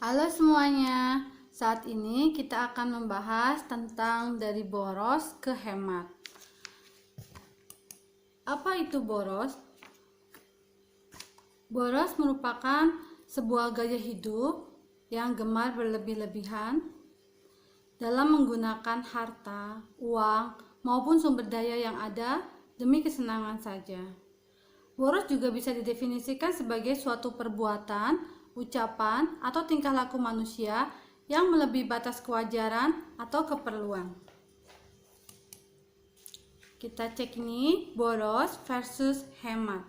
Halo semuanya, saat ini kita akan membahas tentang dari boros ke hemat. Apa itu boros? Boros merupakan sebuah gaya hidup yang gemar berlebih-lebihan dalam menggunakan harta, uang, maupun sumber daya yang ada demi kesenangan saja. Boros juga bisa didefinisikan sebagai suatu perbuatan, ucapan, atau tingkah laku manusia yang melebihi batas kewajaran atau keperluan. Kita cek ini boros versus hemat.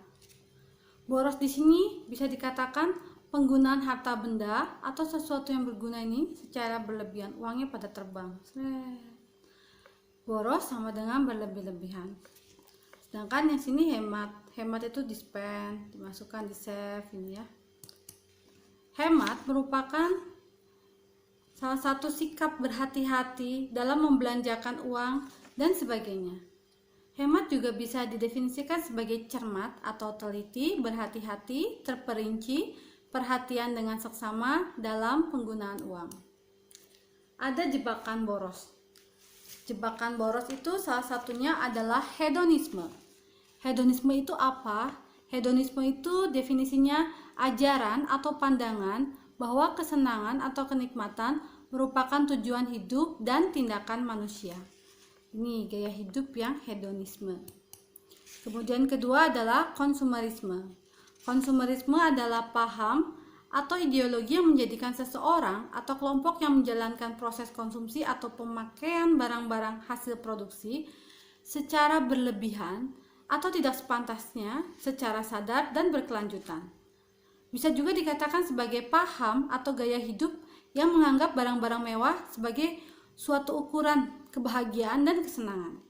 Boros di sini bisa dikatakan penggunaan harta benda atau sesuatu yang berguna ini secara berlebihan, uangnya pada terbang. Boros sama dengan berlebih-lebihan. Sedangkan yang sini hemat. Hemat itu di-spend, dimasukkan di save ini ya. Hemat merupakan salah satu sikap berhati-hati dalam membelanjakan uang dan sebagainya. Hemat juga bisa didefinisikan sebagai cermat atau teliti, berhati-hati, terperinci, perhatian dengan seksama dalam penggunaan uang. Ada jebakan boros. Jebakan boros itu salah satunya adalah hedonisme. Hedonisme itu apa? Hedonisme itu definisinya ajaran atau pandangan bahwa kesenangan atau kenikmatan merupakan tujuan hidup dan tindakan manusia. Ini gaya hidup yang hedonisme. Kemudian kedua adalah konsumerisme. Konsumerisme adalah paham atau ideologi yang menjadikan seseorang atau kelompok yang menjalankan proses konsumsi atau pemakaian barang-barang hasil produksi secara berlebihan atau tidak sepantasnya secara sadar dan berkelanjutan. Bisa juga dikatakan sebagai paham atau gaya hidup yang menganggap barang-barang mewah sebagai suatu ukuran kebahagiaan dan kesenangan.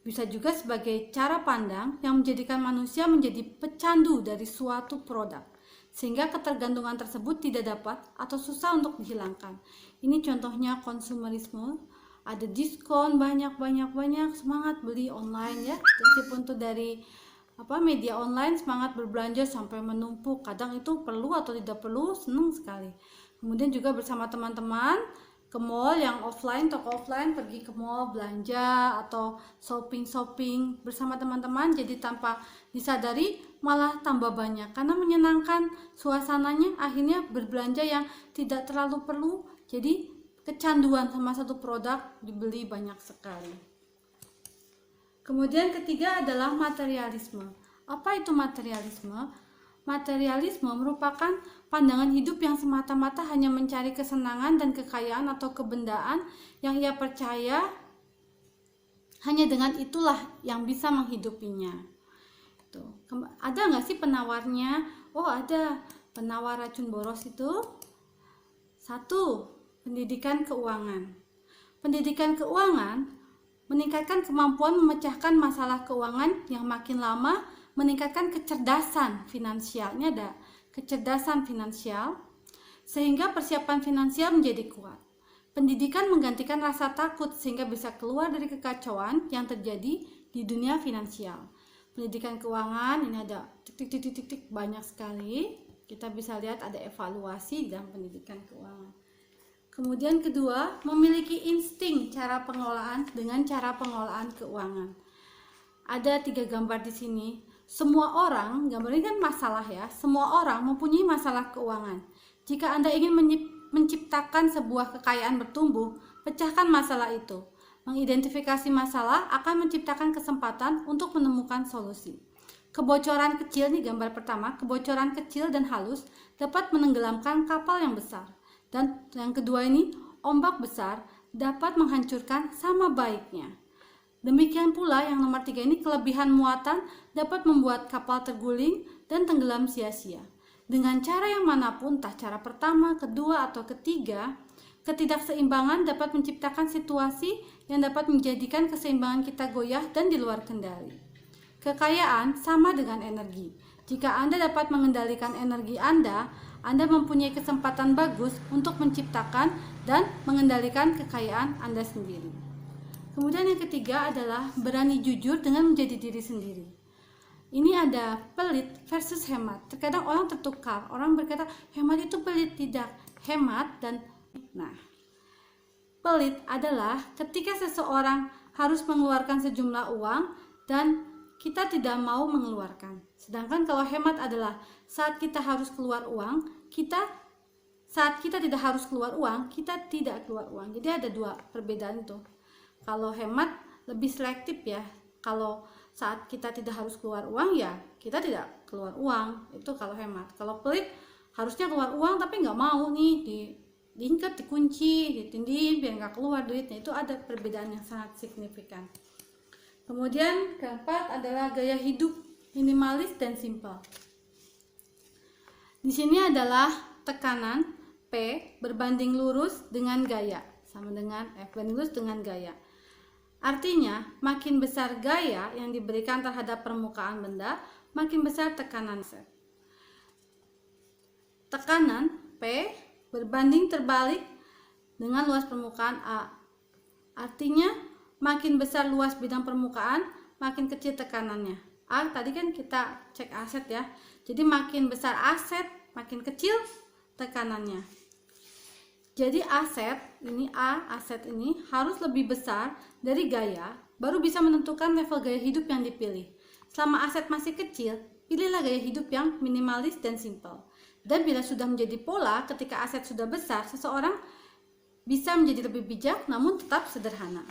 Bisa juga sebagai cara pandang yang menjadikan manusia menjadi pecandu dari suatu produk, sehingga ketergantungan tersebut tidak dapat atau susah untuk dihilangkan. Ini contohnya konsumerisme. Ada diskon banyak, semangat beli online ya, meskipun tuh dari media online, semangat berbelanja sampai menumpuk. Kadang itu perlu atau tidak perlu, senang sekali. Kemudian juga bersama teman-teman ke mall yang offline, toko offline, pergi ke mall belanja atau shopping bersama teman-teman, jadi tanpa disadari malah tambah banyak karena menyenangkan suasananya. Akhirnya berbelanja yang tidak terlalu perlu, jadi kecanduan sama satu produk dibeli banyak sekali. Kemudian ketiga adalah materialisme. Apa itu materialisme? Materialisme merupakan pandangan hidup yang semata-mata hanya mencari kesenangan dan kekayaan atau kebendaan yang ia percaya hanya dengan itulah yang bisa menghidupinya. Ada nggak sih penawarnya? Oh ada, penawar racun boros itu. Satu, pendidikan keuangan. Pendidikan keuangan meningkatkan kemampuan memecahkan masalah keuangan yang makin lama meningkatkan kecerdasan finansialnya, ada kecerdasan finansial sehingga persiapan finansial menjadi kuat. Pendidikan menggantikan rasa takut sehingga bisa keluar dari kekacauan yang terjadi di dunia finansial. Pendidikan keuangan ini ada titik banyak sekali. Kita bisa lihat ada evaluasi dalam pendidikan keuangan. Kemudian kedua, memiliki insting cara pengelolaan dengan cara pengelolaan keuangan. Ada 3 gambar di sini. Semua orang, gambar ini kan masalah ya. Semua orang mempunyai masalah keuangan. Jika Anda ingin menciptakan sebuah kekayaan bertumbuh, pecahkan masalah itu. Mengidentifikasi masalah akan menciptakan kesempatan untuk menemukan solusi. Kebocoran kecil, nih gambar pertama, kebocoran kecil dan halus dapat menenggelamkan kapal yang besar. Dan yang kedua ini, ombak besar dapat menghancurkan sama baiknya. Demikian pula yang nomor 3 ini, kelebihan muatan dapat membuat kapal terguling dan tenggelam sia-sia. Dengan cara yang manapun, entah cara pertama, kedua, atau ketiga, ketidakseimbangan dapat menciptakan situasi yang dapat menjadikan keseimbangan kita goyah dan di luar kendali. Kekayaan sama dengan energi. Jika Anda dapat mengendalikan energi Anda mempunyai kesempatan bagus untuk menciptakan dan mengendalikan kekayaan Anda sendiri. Kemudian yang ketiga adalah berani jujur dengan menjadi diri sendiri. Ini ada pelit versus hemat. Terkadang orang tertukar, orang berkata hemat itu pelit. Tidak, hemat dan pelit adalah ketika seseorang harus mengeluarkan sejumlah uang dan kita tidak mau mengeluarkan. Sedangkan kalau hemat adalah saat kita harus keluar uang, saat kita tidak harus keluar uang, kita tidak keluar uang. Jadi ada dua perbedaan itu. Kalau hemat lebih selektif ya. Kalau saat kita tidak harus keluar uang, ya kita tidak keluar uang. Itu kalau hemat. Kalau pelit harusnya keluar uang tapi nggak mau nih, diikat, dikunci, ditindih biar nggak keluar duitnya. Itu ada perbedaan yang sangat signifikan. Kemudian keempat adalah gaya hidup minimalis dan simpel. Di sini adalah tekanan P berbanding lurus dengan gaya, sama dengan F berbanding lurus dengan gaya. Artinya, makin besar gaya yang diberikan terhadap permukaan benda, makin besar tekanan Z. Tekanan P berbanding terbalik dengan luas permukaan A. Artinya, makin besar luas bidang permukaan, makin kecil tekanannya. A tadi kan kita cek aset ya. Jadi makin besar aset, makin kecil tekanannya. Jadi aset ini aset ini harus lebih besar dari gaya, baru bisa menentukan level gaya hidup yang dipilih. Selama aset masih kecil, pilihlah gaya hidup yang minimalis dan simpel. Dan bila sudah menjadi pola, ketika aset sudah besar, seseorang bisa menjadi lebih bijak namun tetap sederhana.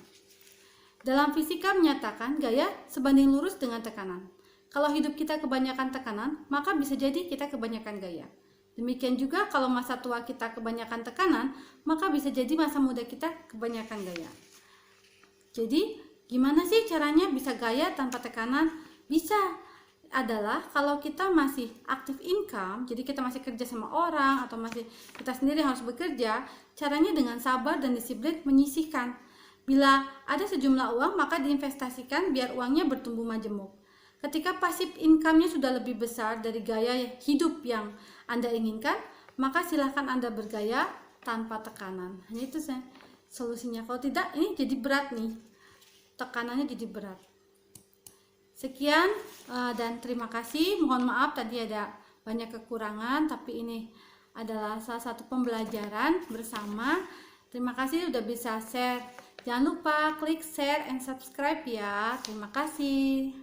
Dalam fisika menyatakan gaya sebanding lurus dengan tekanan. Kalau hidup kita kebanyakan tekanan, maka bisa jadi kita kebanyakan gaya. Demikian juga kalau masa tua kita kebanyakan tekanan, maka bisa jadi masa muda kita kebanyakan gaya. Jadi, gimana sih caranya bisa gaya tanpa tekanan? Bisa adalah kalau kita masih aktif income, jadi kita masih kerja sama orang atau masih kita sendiri harus bekerja, caranya dengan sabar dan disiplin menyisihkan. Bila ada sejumlah uang, maka diinvestasikan biar uangnya bertumbuh majemuk. Ketika pasif income-nya sudah lebih besar dari gaya hidup yang Anda inginkan, maka silahkan Anda bergaya tanpa tekanan. Hanya itu solusinya. Kalau tidak, ini jadi berat nih. Tekanannya jadi berat. Sekian dan terima kasih. Mohon maaf tadi ada banyak kekurangan, tapi ini adalah salah satu pembelajaran bersama. Terima kasih sudah bisa share. Jangan lupa klik share and subscribe ya. Terima kasih.